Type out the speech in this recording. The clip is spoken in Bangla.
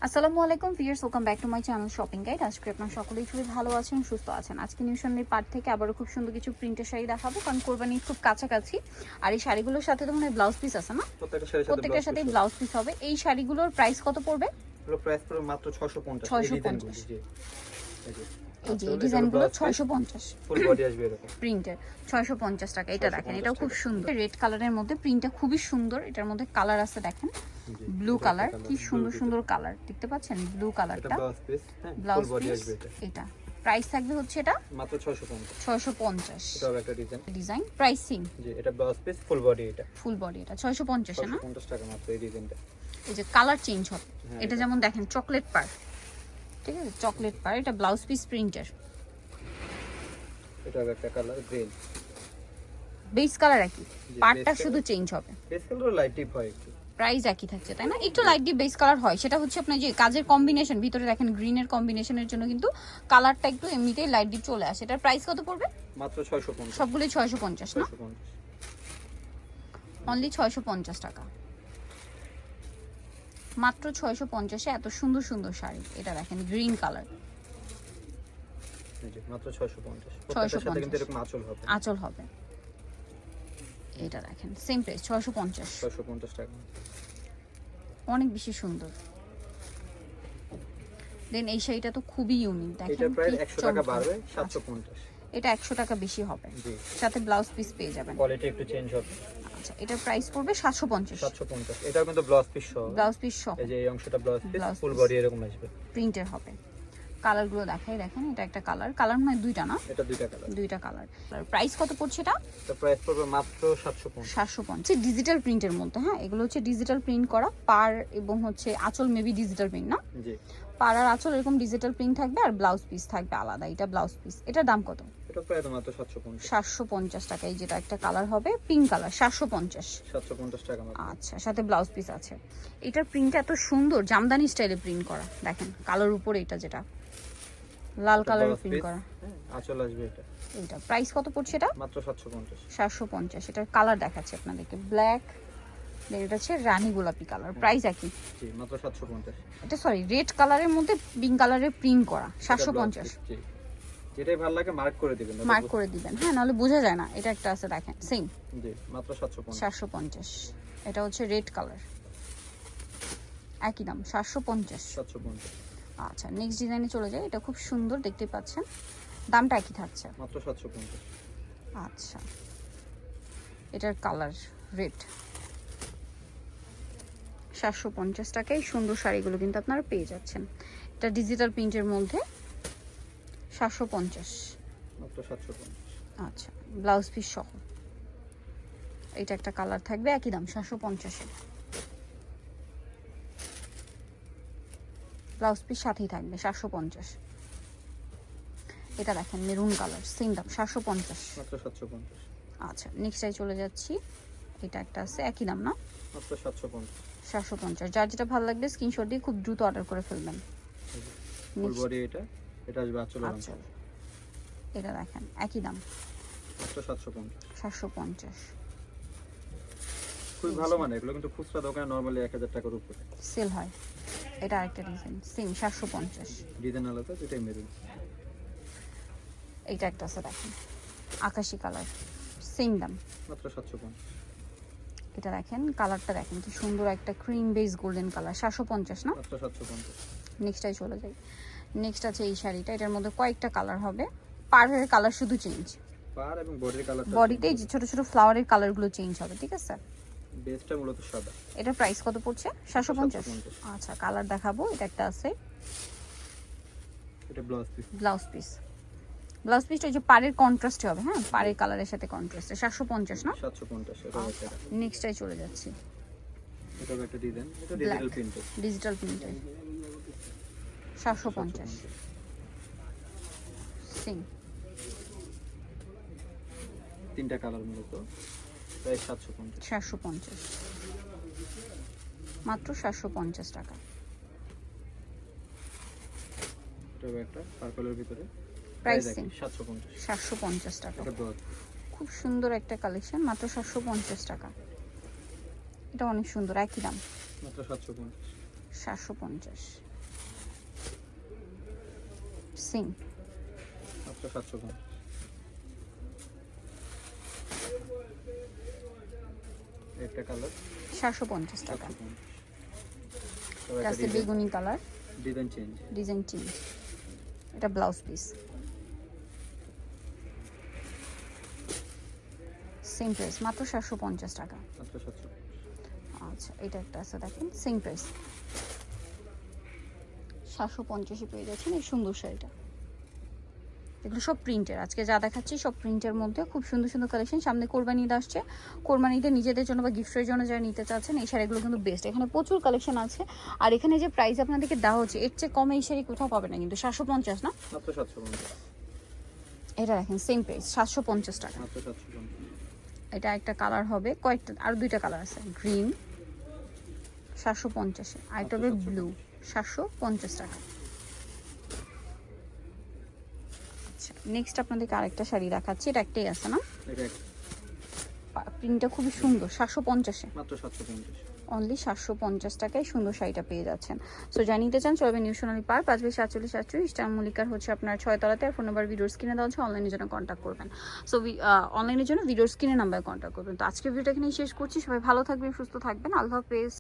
আসসালামু আলাইকুম viewers, welcome back to my channel shopping guide. আজকে আপনারা সকলেই খুবই ভালো আছেন, সুস্থ আছেন। আজকে নিউশনের পার্ট থেকে আবারও খুব সুন্দর কিছু প্রিন্টের শাড়ি দেখাবো, কারণ কোরবানি খুব কাছাকাছি। আর এই শাড়িগুলোর সাথে তো মনে হয় ব্লাউজ পিস আছে না? প্রত্যেকটার সাথে ব্লাউজ পিস হবে। এই শাড়িগুলোর প্রাইস কত পড়বে? প্রাইস পড়বে মাত্র 650। 650 এই যে ডিজাইনগুলো 650 ফুল বডি আসবে এরকম প্রিন্টের 650 টাকা। এটা দেখেন, এটাও খুব সুন্দর রেড কালারের মধ্যে, প্রিন্টটা খুবই সুন্দর। এটার মধ্যে কালার আছে দেখেন, ব্লু কালার, কি সুন্দর সুন্দর কালার দেখতে পাচ্ছেন। ব্লু কালারটা ব্লাউজ পিস। এটা প্রাইস থাকবে হচ্ছে এটা মাত্র 650। 650 এটাও একটা ডিজাইন প্রাইসিং। জি, এটা ব্লাউজ পিস, ফুল বডি। এটা ফুল বডি, এটা 650 না? 650 টাকা মাত্র এই ডিজাইনটা। এই যে কালার চেঞ্জ হবে, এটা যেমন দেখেন চকলেট পার, ঠিক আছে, চকলেট পার। এটা ব্লাউজ পিস প্রিন্টার। এটাও একটা কালার গ্রিন, বেস কালার একই, পার্টটা শুধু চেঞ্জ হবে। বেস কালার লাইট ডিপ হয় একটু, প্রাইস একই থাকছে তাই না? একটু লাইট ডিপ বেস কালার হয়, সেটা হচ্ছে আপনার যে কাজের কম্বিনেশন, ভিতরে দেখেন গ্রিনের কম্বিনেশনের জন্য কিন্তু কালারটা একটু এমনিতেই লাইট ডিপ চলে আসে। এটার প্রাইস কত পড়বে? মাত্র 650। সবগুলোই 650 না? 650 অনলি 650 টাকা, মাত্র 650 এ এত সুন্দর সুন্দর শাড়ি। এটা দেখেন গ্রিন কালার, এই যে মাত্র 650। প্রত্যেকটার সাথে কিন্তু এরকম আঁচল হবে, আঁচল হবে। এটা দেখেন সেম প্রাইস 650 টাকা, অনেক বেশি সুন্দর। দেন এই শাড়িটা তো খুবই ইউনিক, দেখেন এটা প্রায় 100 টাকা বাড়বে, 750। এটা 100 টাকা বেশি হবে, জি, সাথে ব্লাউজ পিস পেয়ে যাবেন। কোয়ালিটি একটু চেঞ্জ হবে। আচ্ছা, এটার প্রাইস পড়বে 750। 750। এটাও কিন্তু ব্লাউজ পিস সহ, ব্লাউজ পিস সহ। এই যে এই অংশটা ব্লাউজ পিস, ব্লাউজ ফুল পিস। বডি এরকম আসবে। প্রিন্টের হবে। কালারগুলো দেখাই, দেখেন এটা একটা কালার, কালার নয় দুইটা না? এটা দুইটা কালার। দুইটা কালার। প্রাইস কত পড়ছে এটা? এটা প্রাইস পড়বে মাত্র 750। 750 ডিজিটাল প্রিন্টের মধ্যে। হ্যাঁ, এগুলো হচ্ছে ডিজিটাল প্রিন্ট করা, পার এবং হচ্ছে আঁচল মেবি ডিজিটাল প্রিন্ট না? জি, পার আর আঁচল এরকম ডিজিটাল প্রিন্ট থাকবে, আর ব্লাউজ পিস থাকবে আলাদা। এটা ব্লাউজ পিস। এটার দাম কত? এটা প্রায় মাত্র 750। 750 টাকা। এই যেটা একটা কালার হবে পিঙ্ক কালার, 750। 750 টাকা মাত্র। আচ্ছা, সাথে ব্লাউজ পিস আছে। এটার প্রিন্টটা এত সুন্দর, জামদানি স্টাইলে প্রিন্ট করা। দেখেন কালার উপরে এটা যেটা লাল কালারের প্রিন্ট করা, আঁচল আসবে এটা। এটা প্রাইস কত পড়ছে এটা? মাত্র 750। 750। এটার কালার দেখাচ্ছি আপনাদেরকে, ব্ল্যাক, দেন এটা হচ্ছে রানী গোলাপি কালার। প্রাইস একই। জি, মাত্র 750। এটা সরি রেড কালারের মধ্যে পিঙ্ক কালারের প্রিন্ট করা, 750। জি, যেটাই ভালো লাগে মার্ক করে দিবেন, মার্ক করে দিবেন, হ্যাঁ, নাহলে বোঝা যায় না। এটা একটা আছে দেখেন সেম। জি, মাত্র 750। 750। এটা হচ্ছে রেড কালার, একই দাম 750। 750। আচ্ছা, নেক্সট ডিজাইনে চলে যায়। এটা খুব সুন্দর, দেখতে পাচ্ছেন, দামটা একই থাকছে মাত্র 750। আচ্ছা, এটার কালার রেড। 750 টাকায় সুন্দর শাড়িগুলো কিন্তু আপনারা পেয়ে যাচ্ছেন। এটা ডিজিটাল প্রিন্টের মধ্যে 750। মাত্র 750। আচ্ছা, ব্লাউজ পিস সহ। এটা একটা কালার থাকবে, একই দাম 750-এ। ব্লাউজ পিস সাথেই থাকবে 750। এটা দেখেন মেরুন কালার, সেম দাম 750। মাত্র 750। আচ্ছা, নেক্সটটাই চলে যাচ্ছি। এটা একটা আছে, একই দাম না? মাত্র 750। 750। যার যেটা ভালো লাগবে স্ক্রিনশট দিয়ে খুব দ্রুত অর্ডার করে ফেলবেন। ফুল বডি এটা, এটা আসবে আঁচল অংশ। আচ্ছা, এটা দেখেন একই দাম মাত্র 750। 750। খুব ভালো, মানে এগুলো কিন্তু খুচরা দোকানে নরমালি 1000 টাকার উপরে সেল হয়। এটা আরেকটা ডিজাইন, সেম 750। ডিজাইন আলাদা, যেটাই মেরুন। এইটা একটা আছে দেখেন আকাশি কালার, সেম দাম মাত্র 750। এটা দেখেন কালারটা দেখেন কি সুন্দর, একটা ক্রিম বেস গোল্ডেন কালার, 750 না? মাত্র 750। নেক্সটটাই চলে যাই। নেক্সট আছে এই শাড়িটা, এটার মধ্যে কয়েকটা কালার হবে, পাড়ের কালার শুধু চেঞ্জ, পার এবং বডির কালার, বডিতে যে ছোট ছোট ফ্লাওয়ারের কালারগুলো চেঞ্জ হবে, ঠিক আছে? বেসটা মূলত সাদা। এটা প্রাইস কত পড়ছে? 750। 750। আচ্ছা, কালার দেখাবো। এটা একটা আছে, এটা blouse piece. Blouse piece. Blouse পিসটা ওই যে পাড়ের কন্ট্রাস্টে হবে, হ্যাঁ, পাড়ের কালারের সাথে কন্ট্রাস্টে। 750 না? 750। এটা একটা, নেক্সটটাই চলে যাচ্ছি। এটা একটা ডিজাইন, এটা ডিজিটাল প্রিন্ট। ডিজিটাল প্রিন্টে 750। সেম তিনটা কালার মূলত, প্রায় 750। 750, মাত্র 750 টাকা। এটা একটা পার্পলের ভিতরে, প্রাইস সেম 750। 750 টাকা। এটা ব্লাউজ, খুব সুন্দর একটা কালেকশন, মাত্র 750 টাকা। এটা অনেক সুন্দর, একই দাম মাত্র 750। 750। সেম মাত্র 750। একটা কালার 750 টাকা। 750। এটা আছে বেগুনি colour, design change. Design change. এটা ব্লাউজ পিস, সেম প্রাইস মাত্র 750 টাকা। মাত্র 750। আচ্ছা, এটা একটা আছে দেখেন, সেম প্রাইস 750 পেয়ে যাচ্ছেন এই সুন্দর শাড়িটা। এগুলো সব প্রিন্টের, আজকে যা দেখাচ্ছি সব প্রিন্টের মধ্যে খুব সুন্দর সুন্দর কালেকশন। সামনে কোরবানি ঈদ আসছে, কোরবানি ঈদে নিজেদের জন্য বা গিফটের জন্য যারা নিতে চাচ্ছেন এই শাড়িগুলো কিন্তু বেস্ট। এখানে প্রচুর কালেকশন আছে, আর এখানে যে প্রাইস আপনাদেরকে দেওয়া হচ্ছে এর চেয়ে কমে এই শাড়ি কোথাও পাবে না কিন্তু। 750 না, মাত্র 750। এটা দেখেন সেম প্রাইস 750 টাকা। মাত্র 750। এটা একটা কালার হবে, কয়েকটা আর দুইটা কালার আছে, গ্রিন 750, আরেকটা হবে ব্লু 750 টাকা। আচ্ছা, নেক্সট আপনাদেরকে আরেকটা শাড়ি দেখাচ্ছি, এটা একটাই আছে না, এটা প্রিন্টটা খুবই সুন্দর। 750-এ মাত্র 750। অনলি 750 টাকায় সুন্দর শাড়িটা পেয়ে যাচ্ছেন। সো জানিয়ে চান চলবে নিউ সোনালী পার্ক 5/47 স্টার মল্লিকার হচ্ছে আপনার 6 তলাতে। আর ফোন নাম্বার ভিডিওর স্ক্রিনে দেওয়া হচ্ছে, অনলাইনের জন্য কন্ট্যাক্ট করবেন। সো অনলাইনের জন্য ভিডিওর স্ক্রিনে নাম্বারে কন্ট্যাক্ট করবেন। তো আজকের ভিডিওটা এখানেই শেষ করছি। সবাই ভালো থাকবেন, সুস্থ থাকবেন, আল্লাহ হাফেজ।